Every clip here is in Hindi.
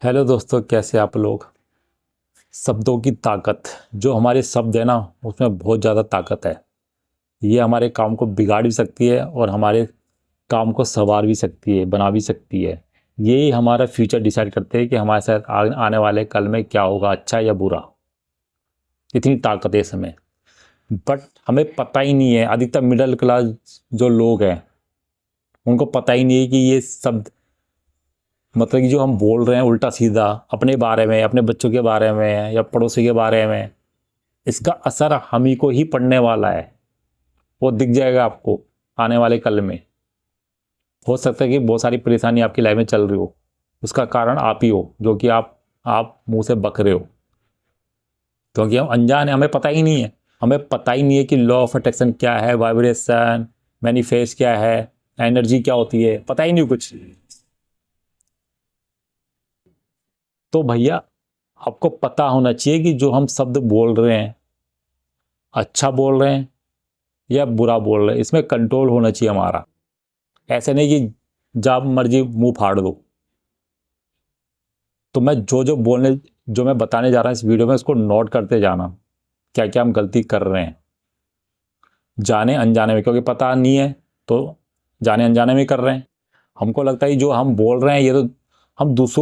हेलो दोस्तों, कैसे आप लोग। शब्दों की ताकत, जो हमारे शब्द है ना, उसमें बहुत ज़्यादा ताकत है। ये हमारे काम को बिगाड़ भी सकती है और हमारे काम को संवार भी सकती है, बना भी सकती है। यही हमारा फ्यूचर डिसाइड करते हैं कि हमारे साथ आने वाले कल में क्या होगा, अच्छा या बुरा। इतनी ताकत है इसमें। बट हमें पता ही नहीं है, अधिकतर मिडिल क्लास जो लोग हैं उनको पता ही नहीं है कि ये शब्द, मतलब कि जो हम बोल रहे हैं उल्टा सीधा अपने बारे में, अपने बच्चों के बारे में या पड़ोसी के बारे में, इसका असर हम ही को ही पड़ने वाला है। वो दिख जाएगा आपको आने वाले कल में। हो सकता है कि बहुत सारी परेशानी आपकी लाइफ में चल रही हो, उसका कारण आप ही हो, जो कि आप मुंह से बक रहे हो, क्योंकि हम अनजान है, हमें पता ही नहीं है। हमें पता ही नहीं है कि लॉ ऑफ अट्रैक्शन क्या है, वाइब्रेशन, मैनिफेस्ट क्या है, एनर्जी क्या होती है, पता ही नहीं कुछ। तो भैया, आपको पता होना चाहिए कि जो हम शब्द बोल रहे हैं, अच्छा बोल रहे हैं या बुरा बोल रहे हैं, इसमें कंट्रोल होना चाहिए हमारा। ऐसे नहीं कि जब मर्जी मुंह फाड़ दो। तो मैं जो मैं बताने जा रहा हूं इस वीडियो में, उसको नोट करते जाना, क्या क्या हम गलती कर रहे हैं जाने अनजाने में, क्योंकि पता नहीं है तो जाने अनजाने में कर रहे हैं। हमको लगता है जो हम बोल रहे हैं ये तो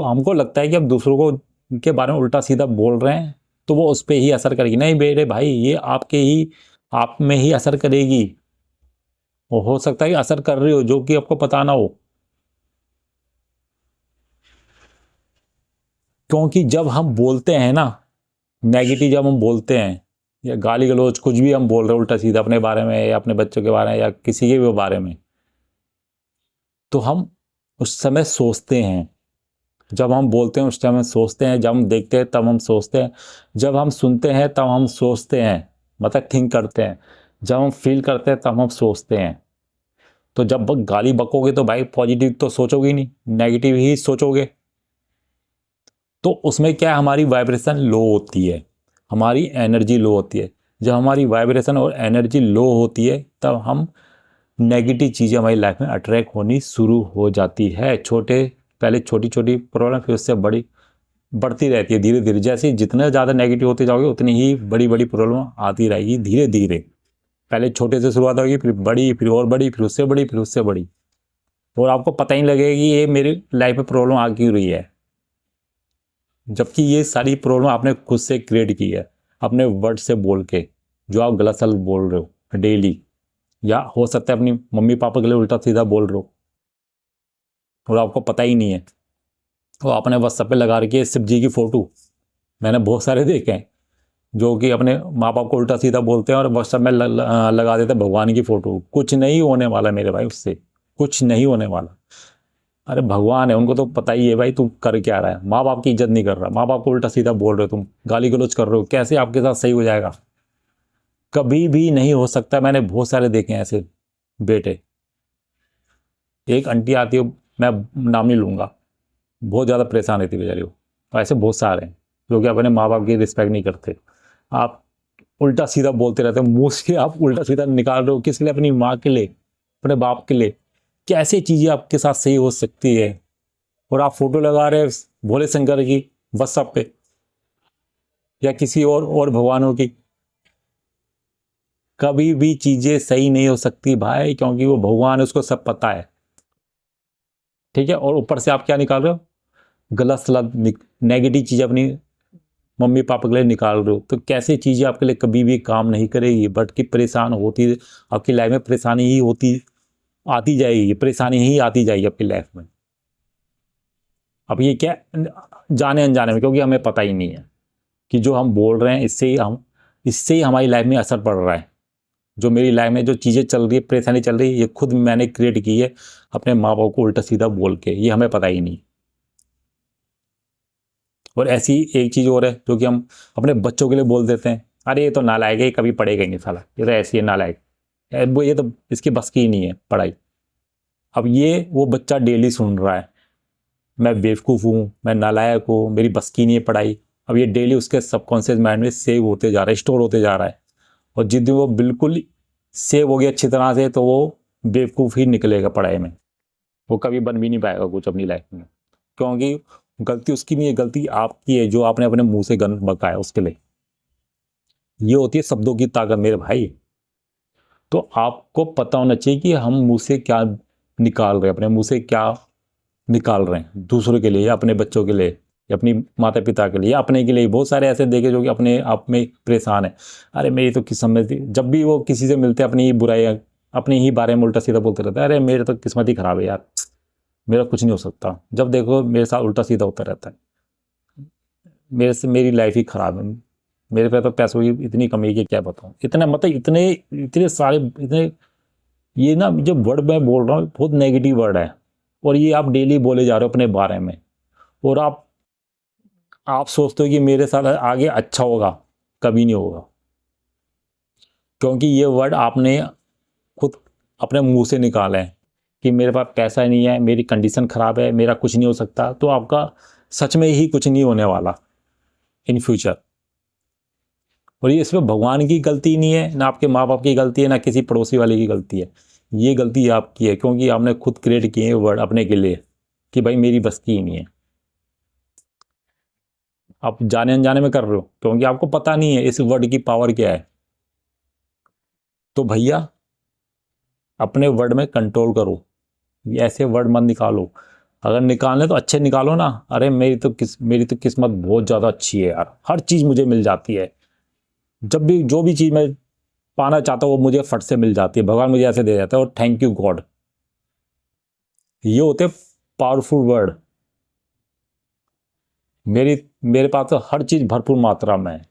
हमको लगता है कि हम दूसरों को के बारे में उल्टा सीधा बोल रहे हैं, तो वो उस पर ही असर करेगी। नहीं मेरे भाई, ये आप में ही असर करेगी। वो हो सकता है कि असर कर रही हो जो कि आपको पता ना हो। क्योंकि जब हम बोलते हैं ना नेगेटिव, जब हम बोलते हैं या गाली गलौज कुछ भी हम बोल रहे हैं उल्टा सीधा अपने बारे में या अपने बच्चों के बारे में या किसी के भी बारे में, तो हम उस समय सोचते हैं। जब हम बोलते हैं उस टाइम हम सोचते हैं, जब हम देखते हैं तब हम सोचते हैं, जब हम सुनते हैं तब हम सोचते हैं, मतलब थिंक करते हैं, जब हम फील करते हैं तब हम सोचते हैं। तो जब गाली बकोगे तो भाई पॉजिटिव तो सोचोगे ही नहीं, नेगेटिव ही सोचोगे। तो उसमें क्या है, हमारी वाइब्रेशन लो होती है, हमारी एनर्जी लो होती है। जब हमारी वाइब्रेशन और एनर्जी लो होती है तब हम नेगेटिव चीज़ें हमारी लाइफ में अट्रैक्ट होनी शुरू हो जाती है। पहले छोटी छोटी प्रॉब्लम, फिर उससे बड़ी बढ़ती रहती है धीरे धीरे। जैसे जितना ज़्यादा नेगेटिव होते जाओगे उतनी ही बड़ी बड़ी प्रॉब्लम आती रहेगी धीरे धीरे। पहले छोटे से शुरुआत होगी, फिर बड़ी, फिर और बड़ी, फिर उससे बड़ी, फिर उससे बड़ी, और आपको पता ही लगेगा कि ये मेरी लाइफ में प्रॉब्लम आ क्यों रही है। जबकि ये सारी प्रॉब्लम आपने खुद से क्रिएट की है, अपने वर्ड से बोल के, जो आप गलत सलत बोल रहे हो डेली, या हो सकता है अपनी मम्मी पापा के लिए उल्टा सीधा बोल रहे हो और आपको पता ही नहीं है। वो आपने व्हाट्सएप पे लगा रखी है शिव जी की फ़ोटो। मैंने बहुत सारे देखे हैं जो कि अपने माँ बाप को उल्टा सीधा बोलते हैं और व्हाट्सएप में लगा देते हैं भगवान की फ़ोटो। कुछ नहीं होने वाला मेरे भाई, उससे कुछ नहीं होने वाला। अरे भगवान है, उनको तो पता ही है भाई तू कर क्या रहा है। माँ बाप की इज्जत नहीं कर रहा, माँ बाप को उल्टा सीधा बोल रहे हो, तुम गाली गलौज कर रहे हो, कैसे आपके साथ सही हो जाएगा। कभी भी नहीं हो सकता। मैंने बहुत सारे देखे हैं ऐसे बेटे। एक आंटी आती है, मैं नाम नहीं लूंगा, बहुत ज़्यादा परेशान रहती है बेचारी वो। और ऐसे बहुत सारे हैं जो कि अपने माँ बाप की रिस्पेक्ट नहीं करते। आप उल्टा सीधा बोलते रहते हो, मुंह से आप उल्टा सीधा निकाल रहे हो, किसके लिए? अपनी माँ के लिए, अपने बाप के लिए। कैसे चीज़ें आपके साथ सही हो सकती है? और आप फोटो लगा रहे हैं भोले शंकर की व्हाट्सएप पे या किसी और भगवानों की। कभी भी चीजें सही नहीं हो सकती भाई, क्योंकि वो भगवान है, उसको सब पता है। ठीक है, और ऊपर से आप क्या निकाल रहे हो? गलत सलत नेगेटिव चीजें अपनी मम्मी पापा के लिए निकाल रहे हो। तो कैसे चीजें आपके लिए कभी भी काम नहीं करेगी, बल्कि परेशान होती, आपकी लाइफ में परेशानी ही होती आती जाएगी, परेशानी ही आती जाएगी आपकी लाइफ में। अब ये क्या, जाने अनजाने में, क्योंकि हमें पता ही नहीं है कि जो हम बोल रहे हैं इससे ही हमारी लाइफ में असर पड़ रहा है। जो मेरी लाइफ में जो चीज़ें चल रही है, परेशानी चल रही है, ये खुद मैंने क्रिएट की है अपने माँ बाप को उल्टा सीधा बोल के। ये हमें पता ही नहीं। और ऐसी एक चीज़ और है जो कि हम अपने बच्चों के लिए बोल देते हैं, अरे ये तो नालायक है, ये कभी पढ़ेगा ही नहीं साला, ये तो ऐसी है नालायक, ये तो इसकी बस की ही नहीं है पढ़ाई। अब ये वो बच्चा डेली सुन रहा है, मैं बेवकूफ़ हूँ, मैं नालायक हूँ, मेरी बस की नहीं है पढ़ाई। अब ये डेली उसके सबकॉन्शियस माइंड में सेव होते जा रहा है, स्टोर होते जा रहा है। और जिस दिन वो बिल्कुल सेव हो गया अच्छी तरह से, तो वो बेवकूफ़ ही निकलेगा पढ़ाई में। वो कभी बन भी नहीं पाएगा कुछ अपनी लाइफ में, क्योंकि गलती उसकी नहीं है, गलती आपकी है जो आपने अपने मुंह से गंद बकाया उसके लिए। ये होती है शब्दों की ताकत मेरे भाई। तो आपको पता होना चाहिए कि हम मुंह से क्या निकाल रहे हैं, अपने मुंह से क्या निकाल रहे हैं, दूसरों के लिए या अपने बच्चों के लिए या अपनी माता पिता के लिए या अपने के लिए। बहुत सारे ऐसे देखे जो कि अपने आप में परेशान है, अरे मेरी तो किस्मत थी। जब भी वो किसी से मिलते अपनी ही बुराई, अपने ही बारे में उल्टा सीधा बोलते रहते हैं, अरे मेरे तो किस्मत ही खराब है यार, मेरा कुछ नहीं हो सकता। जब देखो मेरे साथ उल्टा सीधा होता रहता है, मेरे से मेरी लाइफ ही खराब है, मेरे पे तो पैसों की इतनी कमी है कि क्या बताऊँ। इतना मतलब इतने इतने सारे इतने, ये ना जो वर्ड मैं बोल रहा हूँ बहुत नेगेटिव वर्ड है, और ये आप डेली बोले जा रहे हो अपने बारे में। और आप सोचते हो कि मेरे साथ आगे अच्छा होगा, कभी नहीं होगा। क्योंकि ये वर्ड आपने खुद अपने मुंह से निकाला है कि मेरे पास पैसा नहीं है, मेरी कंडीशन ख़राब है, मेरा कुछ नहीं हो सकता। तो आपका सच में ही कुछ नहीं होने वाला इन फ्यूचर। और ये इसमें भगवान की गलती नहीं है, ना आपके माँ बाप की गलती है, ना किसी पड़ोसी वाले की गलती है। ये गलती आपकी है क्योंकि आपने खुद क्रिएट किए हैं वर्ड अपने के लिए कि भाई मेरी बस की ही नहीं है। आप जाने अनजाने में कर रहे हो क्योंकि आपको पता नहीं है इस वर्ड की पावर क्या है। तो भैया अपने वर्ड में कंट्रोल करो, ये ऐसे वर्ड मत निकालो। अगर निकालने तो अच्छे निकालो ना। अरे मेरी तो किस्मत बहुत ज़्यादा अच्छी है यार, हर चीज़ मुझे मिल जाती है। जब भी जो भी चीज़ मैं पाना चाहता हूँ वो मुझे फट से मिल जाती है, भगवान मुझे ऐसे दे जाता है, और थैंक यू गॉड। ये होते पावरफुल वर्ड। मेरे पास तो हर चीज़ भरपूर मात्रा में है।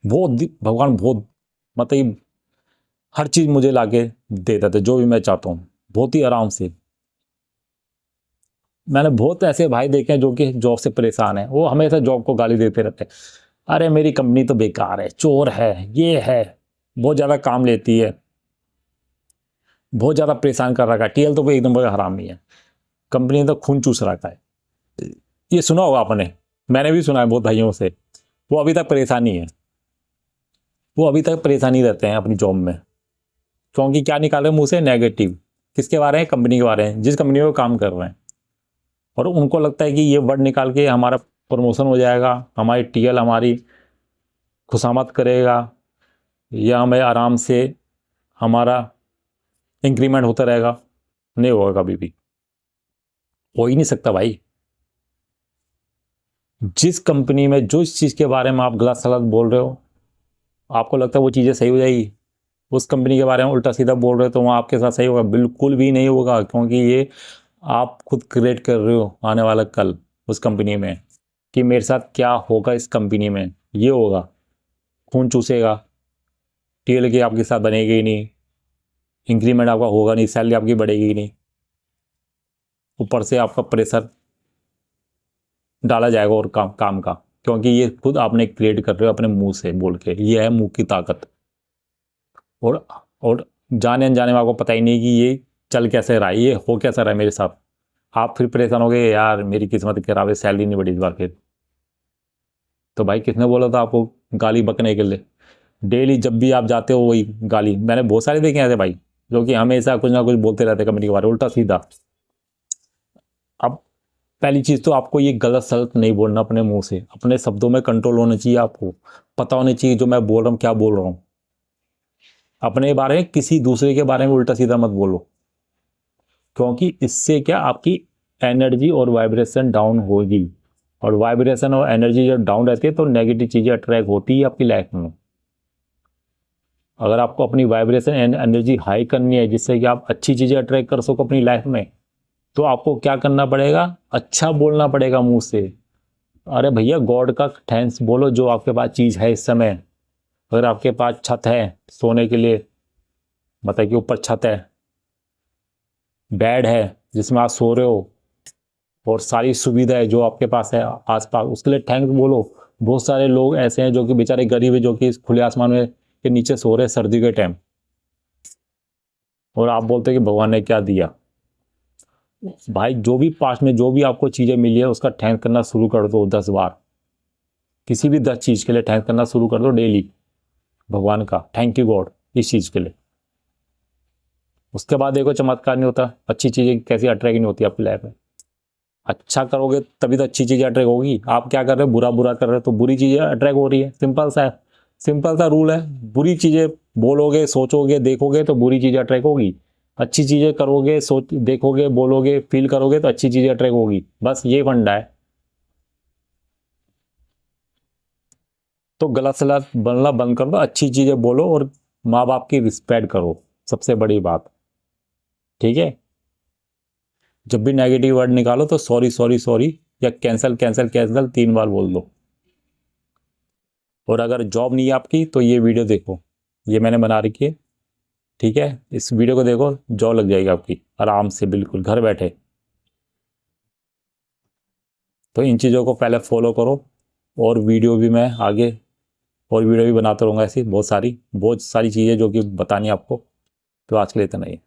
भगवान बहुत मतलब हर चीज़ मुझे लाके दे देते, जो भी मैं चाहता हूँ बहुत ही आराम से। मैंने बहुत ऐसे भाई देखे हैं जो कि जॉब से परेशान है, वो हमेशा जॉब को गाली देते रहते हैं, अरे मेरी कंपनी तो बेकार है, चोर है, ये है, बहुत ज़्यादा काम लेती है, बहुत ज़्यादा परेशान कर रखा है, टीएल तो कोई एकदम बड़ा हरामी है, कंपनी ने तो खून चूस रखा है। ये सुना होगा आपने, मैंने भी सुना है बहुत भाइयों से। वो अभी तक परेशानी है, वो अभी तक परेशानी रहते हैं अपनी जॉब में, क्योंकि क्या निकाल रहे हैं मुँह से नेगेटिव। किसके बारे में? कंपनी के बारे में, जिस कंपनी में वो काम कर रहे हैं। और उनको लगता है कि ये वर्ड निकाल के हमारा प्रमोशन हो जाएगा, हमारी टीएल हमारी खुशामद करेगा, या हमें आराम से हमारा इंक्रीमेंट होता रहेगा। नहीं होगा कभी भी, हो ही नहीं सकता भाई। जिस कंपनी में जो इस चीज़ के बारे में आप गलत सलत बोल रहे हो, आपको लगता है वो चीज़ें सही हो जाएगी, उस कंपनी के बारे में उल्टा सीधा बोल रहे हो तो वहाँ आपके साथ सही होगा? बिल्कुल भी नहीं होगा, क्योंकि ये आप खुद क्रिएट कर रहे हो आने वाला कल उस कंपनी में, कि मेरे साथ क्या होगा इस कंपनी में। ये होगा, खून चूसेगा, टीएल की आपके साथ बनेगी ही नहीं, इंक्रीमेंट आपका होगा नहीं, सैलरी आपकी बढ़ेगी ही नहीं, ऊपर से आपका प्रेशर डाला जाएगा और काम का, क्योंकि ये खुद आपने क्रिएट कर रहे हो अपने मुंह से बोल के। ये है मुंह की ताकत। और जाने अनजाने में आपको पता ही नहीं कि ये चल कैसे रहा है, ये हो कैसा रहा है मेरे साथ। आप फिर परेशान हो गए, यार मेरी किस्मत खराब है, सैलरी नहीं बढ़ी इस बार। फिर तो भाई किसने बोला था आपको गाली बकने के लिए? डेली जब भी आप जाते हो वही गाली। मैंने बहुत सारे देखे हैं ऐसे भाई जो कि हमेशा कुछ ना कुछ बोलते रहते कंपनी के बारे में उल्टा सीधा। अब पहली चीज़ तो आपको ये गलत सलत नहीं बोलना अपने मुंह से, अपने शब्दों में कंट्रोल होना चाहिए। आपको पता होना चाहिए जो मैं बोल रहा हूँ क्या बोल रहा हूँ। अपने बारे में किसी दूसरे के बारे में उल्टा सीधा मत बोलो, क्योंकि इससे क्या आपकी एनर्जी और वाइब्रेशन डाउन होगी। और वाइब्रेशन और एनर्जी जब डाउन रहती है तो नेगेटिव चीज़ें अट्रैक्ट होती है आपकी लाइफ में। अगर आपको अपनी वाइब्रेशन एंड एनर्जी हाई करनी है जिससे कि आप अच्छी चीज़ें अट्रैक्ट कर सको अपनी लाइफ में, तो आपको क्या करना पड़ेगा? अच्छा बोलना पड़ेगा मुंह से। अरे भैया गॉड का थैंक्स बोलो जो आपके पास चीज़ है इस समय। अगर आपके पास छत है सोने के लिए, मतलब कि ऊपर छत है, बेड है जिसमें आप सो रहे हो, और सारी सुविधा है जो आपके पास है आसपास, उसके लिए थैंक्स बोलो। बहुत सारे लोग ऐसे हैं जो कि बेचारे गरीब है, जो कि खुले आसमान में के नीचे सो रहे हैं सर्दी के टाइम, और आप बोलते हैं कि भगवान ने क्या दिया। भाई जो भी पास्ट में जो भी आपको चीज़ें मिली है उसका थैंक करना शुरू कर दो 10 बार। किसी भी 10 चीज़ के लिए थैंक करना शुरू कर दो डेली, भगवान का थैंक यू गॉड इस चीज़ के लिए। उसके बाद देखो चमत्कार नहीं होता, अच्छी चीज़ें कैसी अट्रैक्ट नहीं होती आपकी लाइफ में। अच्छा करोगे तभी तो अच्छी चीज़ें अट्रैक्ट होगी। आप क्या कर रहे हो, बुरा बुरा कर रहे हो तो बुरी चीज़ें अट्रैक्ट हो रही है। सिंपल सा रूल है। बुरी चीज़ें बोलोगे, सोचोगे, देखोगे तो बुरी चीज़ें अट्रैक्ट होगी। अच्छी चीज़ें करोगे, सोच देखोगे, बोलोगे, फील करोगे तो अच्छी चीज़ें अट्रैक्ट होगी। बस ये फंडा है। तो गलत सलत बनना बंद कर दो, अच्छी चीज़ें बोलो और माँ बाप की रिस्पेक्ट करो, सबसे बड़ी बात। ठीक है। जब भी नेगेटिव वर्ड निकालो तो सॉरी सॉरी सॉरी या कैंसिल कैंसिल कैंसिल 3 बार बोल दो। और अगर जॉब नहीं है आपकी तो ये वीडियो देखो, ये मैंने बना रखी है। ठीक है, इस वीडियो को देखो, जॉब लग जाएगी आपकी आराम से, बिल्कुल घर बैठे। तो इन चीज़ों को पहले फॉलो करो। और वीडियो भी मैं आगे और वीडियो भी बनाता रहूँगा, ऐसी बहुत सारी चीज़ें जो कि बतानी है आपको। तो आज के लिए इतना ही।